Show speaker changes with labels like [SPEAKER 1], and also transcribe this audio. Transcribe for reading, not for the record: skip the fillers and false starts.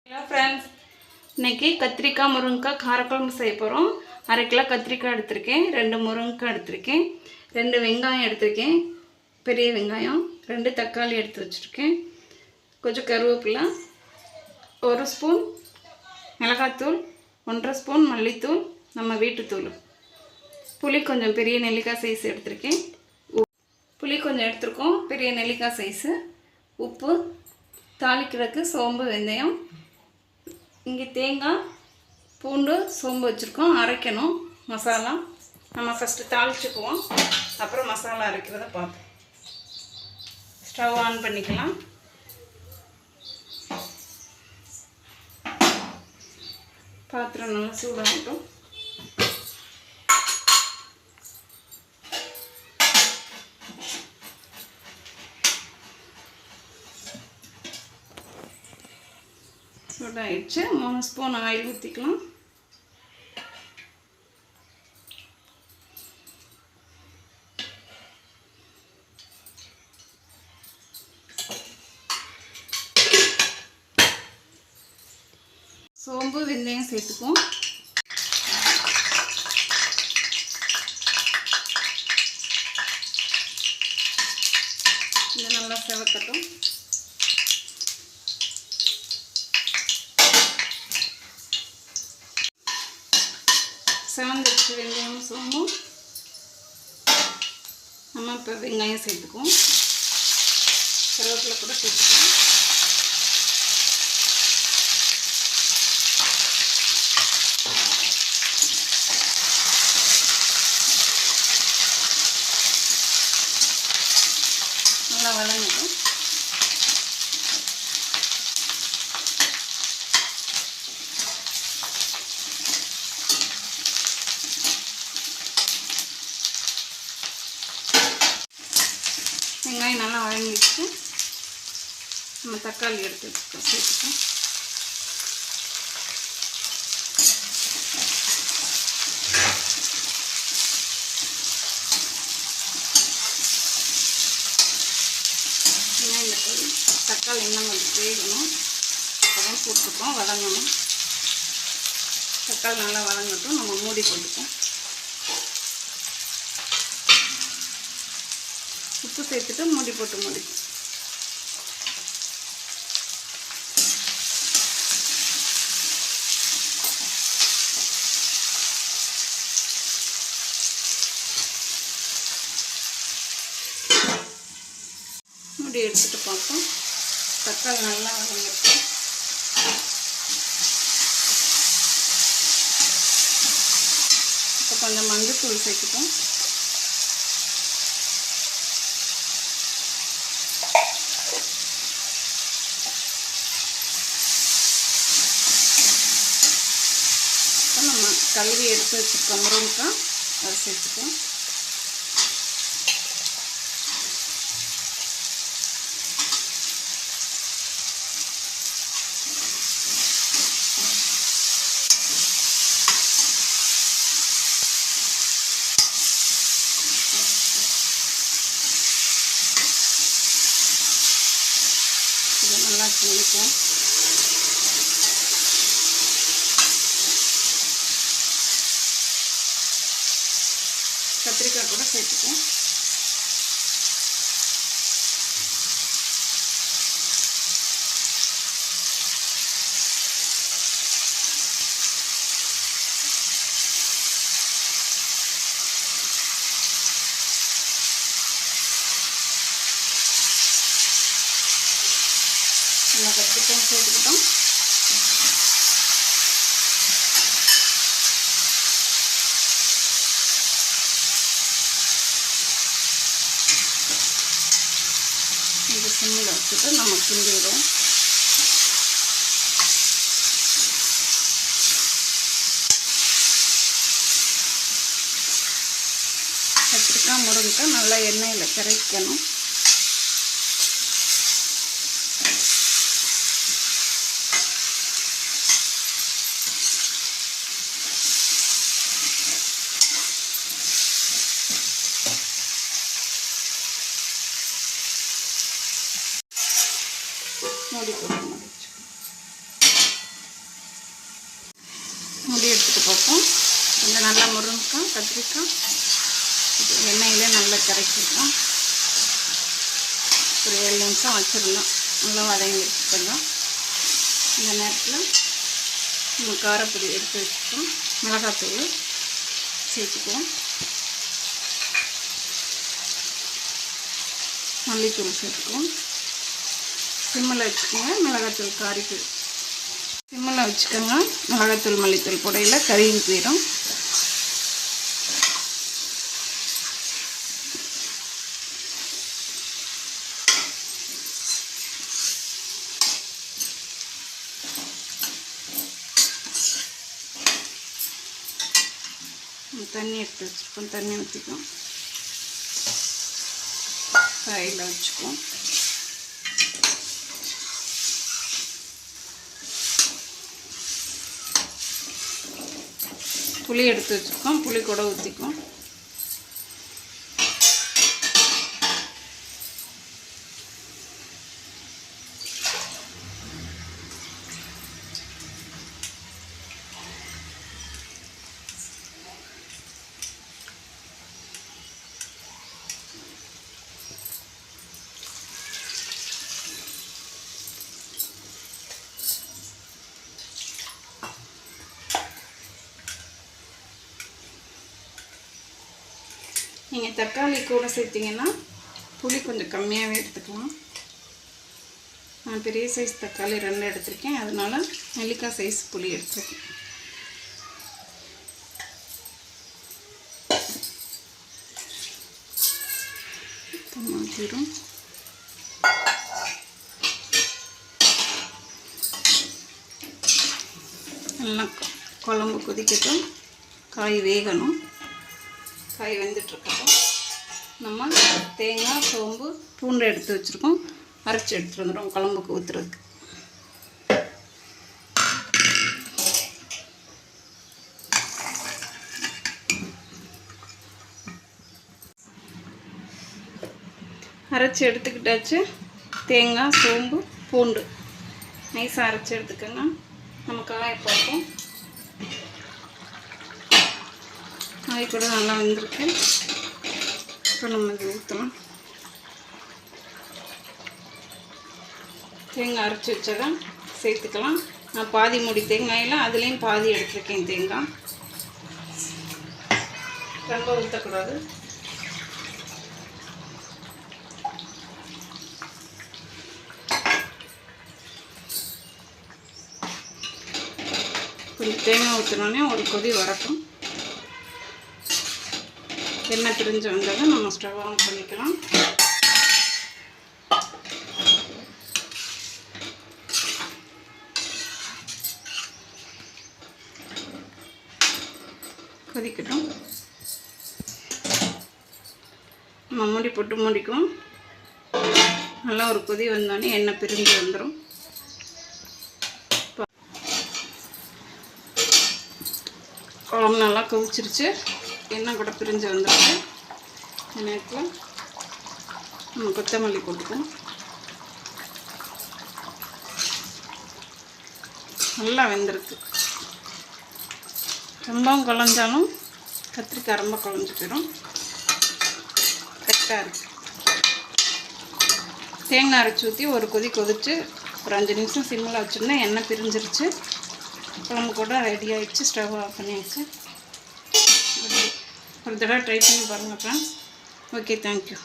[SPEAKER 1] Hello friends, இன்றைக்கி கத்திரிக்காய் முருங்கைக்காய் காரக்குழம்பு செய்ய போகிறோம். 1/2 கிலோ கத்திரிக்காய் எடுத்திருக்கேன், 2 முருங்கைக்காய் எடுத்திருக்கேன், 2 வெங்காயம் எடுத்திருக்கேன், பெரிய வெங்காயம், 2 தக்காளி எடுத்து வச்சுருக்கேன், கொஞ்சம் கருவேப்பிலை, 1 ஸ்பூன் மிளகாத்தூள், 1.5 ஸ்பூன் மல்லித்தூள், நம்ம வீட்டுத்தூள், புளி கொஞ்சம் பெரிய நெல்லிக்காய் சைஸ் எடுத்திருக்கேன், புளி கொஞ்சம் எடுத்துருக்கோம், பெரிய நெல்லிக்காய் சைஸு, உப்பு, தாளிக்கிறதுக்கு சோம்பு வெந்தயம், இங்கே தேங்காய் பூண்டு சோம்பு வச்சுருக்கோம், அரைக்கணும் மசாலா. நம்ம ஃபஸ்ட்டு தாளிச்சுக்குவோம், அப்புறம் மசாலா அரைக்கிறத பார்ப்போம். ஸ்டவ் ஆன் பண்ணிக்கலாம். பாத்திரம் நல்லா சூடாகட்டும். சூடாகிடுச்சு. 3 ஸ்பூன் ஆயில் ஊற்றிக்கலாம். சோம்பு வெந்தயம் சேர்த்துக்குவோம். இது நல்லா செவக்கட்டும். செவந்துச்சு வெங்காயம் சோம்பும். நம்ம இப்போ வெங்காயம் சேர்த்துக்குவோம், கருவேப்பிலை கூட சேர்த்துக்குவோம். நல்லா வதங்கட்டும். வெங்காயம் நல்லா வதங்கிடுச்சு. நம்ம தக்காளி எடுத்து வச்சுக்கோம், சேர்த்துக்கோம். தக்காளி இன்னும் கொஞ்சம் வேகணும், அப்போதான் போட்டுருக்கோம், வதங்கணும். தக்காளி நல்லா வதங்கட்டும். நம்ம மூடி போட்டுக்கோம். உப்பு சேர்த்துட்டு மூடி போட்டு மூடிக்கும். மூடி எடுத்துட்டு பார்ப்போம். தக்காளி நல்லா வதங்கிருக்கும். இப்போ கொஞ்சம் மஞ்சள் சேர்த்துப்போம். நம்ம கழுவி எடுத்து வச்சுருக்கோம் முருங்கைக்காய், அதை சேர்த்துப்போம். இதை நல்லா கிண்டிக்குவோம். கத்திரிக்காய் கூட சேர்த்துக்குவோம். நம்ம கத்திரிக்காய் சேர்த்துக்கிட்டோம். இது சிம்மில் வச்சுட்டு நம்ம கிண்டிவிடுவோம். கத்திரிக்காய் முருங்கைக்காய் நல்லா எண்ணெயில் கரைக்கணும். மூடி போட்டு முடிச்சு நல்லா முருங்கைக்காய் கத்திரிக்காய் எண்ணெயிலே நல்லா கரைச்சிருக்கோம். ஒரு 7 நிமிஷம் வச்சுருந்தோம். நல்லா வதங்கிடுச்சு கொஞ்சம். இந்த நேரத்தில் நம்ம காரப்பொடி எடுத்து வச்சுக்கோம். மிளகாத்தூள் சேர்த்துக்குவோம். மல்லித்தூள் சேர்த்துக்குவோம். சிம்மில் வச்சுக்கோங்க. மிளகாத்தூள் காரிக்கு சிம்மில் வச்சுக்கோங்க. மிளகாத்தூள் மல்லித்தூள் போடையில் கறியும் போயிடும். தண்ணி எடுத்து வச்சுருக்கோம். தண்ணி ஊற்றிக்கும். காயில் வச்சுக்குவோம். புளி எடுத்து வச்சுருக்கோம். புளி கூட ஊற்றிக்கும். நீங்கள் தக்காளி கூட சேர்த்திங்கன்னா புளி கொஞ்சம் கம்மியாகவே எடுத்துக்கலாம். நான் பெரிய சைஸ் தக்காளி 2 எடுத்திருக்கேன். அதனால் நெல்லிக்காய் சைஸ் புளி எடுத்துருக்கேன். ஊற்றிடும். நல்லா குழம்பு கொதிக்கட்டும். காய் வேகணும். காய் வெந்துட்டுருக்கட்டும். நம்ம தேங்காய் சோம்பு பூண்டை எடுத்து வச்சுருக்கோம். அரைச்சி எடுத்துகிட்டு வந்துடும் குழம்புக்கு ஊற்றுறதுக்கு. அரைச்சி எடுத்துக்கிட்டாச்சு. தேங்காய் சோம்பு பூண்டு நைஸாக அரைச்சி எடுத்துக்கோங்க. நம்ம காயை பார்ப்போம். காய் கூட நல்லா வெந்திருக்கு. இப்போ நம்ம இது ஊற்றலாம். தேங்காய் அரைச்சி வச்சதை சேர்த்துக்கலாம். நான் பாதி மூடி தேங்காயில் அதுலேயும் பாதி எடுத்துருக்கேன். தேங்காய் ரொம்ப ஊற்றக்கூடாது. கொஞ்சம் தேங்காய் ஊற்றினோடனே ஒரு கொதி வரட்டும். எண்ணெய் பிரிஞ்சு வந்ததை நம்ம ஸ்டவ் ஆன் பண்ணிக்கலாம். கொதிக்கட்டும். நம்ம மூடி போட்டு மூடிக்கும். நல்லா ஒரு கொதி வந்தோடனே எண்ணெய் பிரிஞ்சு வந்துடும். குழம்பு நல்லா கொதிச்சிருச்சு. எண்ணெய் கூட பிரிஞ்சு வந்துடுச்சு. இந்த நேரத்தில் நம்ம கொத்தமல்லி போட்டுக்குவோம். நல்லா வெந்திருக்கு. ரொம்பவும் குழஞ்சாலும் கத்திரிக்காய் ரொம்ப குழஞ்சி போயிடும். கரெக்டாக இருக்குது. தேங்காய் அரைச்சி ஊற்றி ஒரு கொதி கொதிச்சு ஒரு 5 நிமிஷம் சிம்மில் வச்சுருந்தேன். எண்ணெய் பிரிஞ்சிருச்சு. குழம்பு கூட ரெடி ஆகிடுச்சு. ஸ்டவ் ஆஃப் பண்ணியாச்சு. ஒரு தடவை ட்ரை பண்ணி பாருங்கள் ஃப்ரெண்ட்ஸ். Okay, thank you.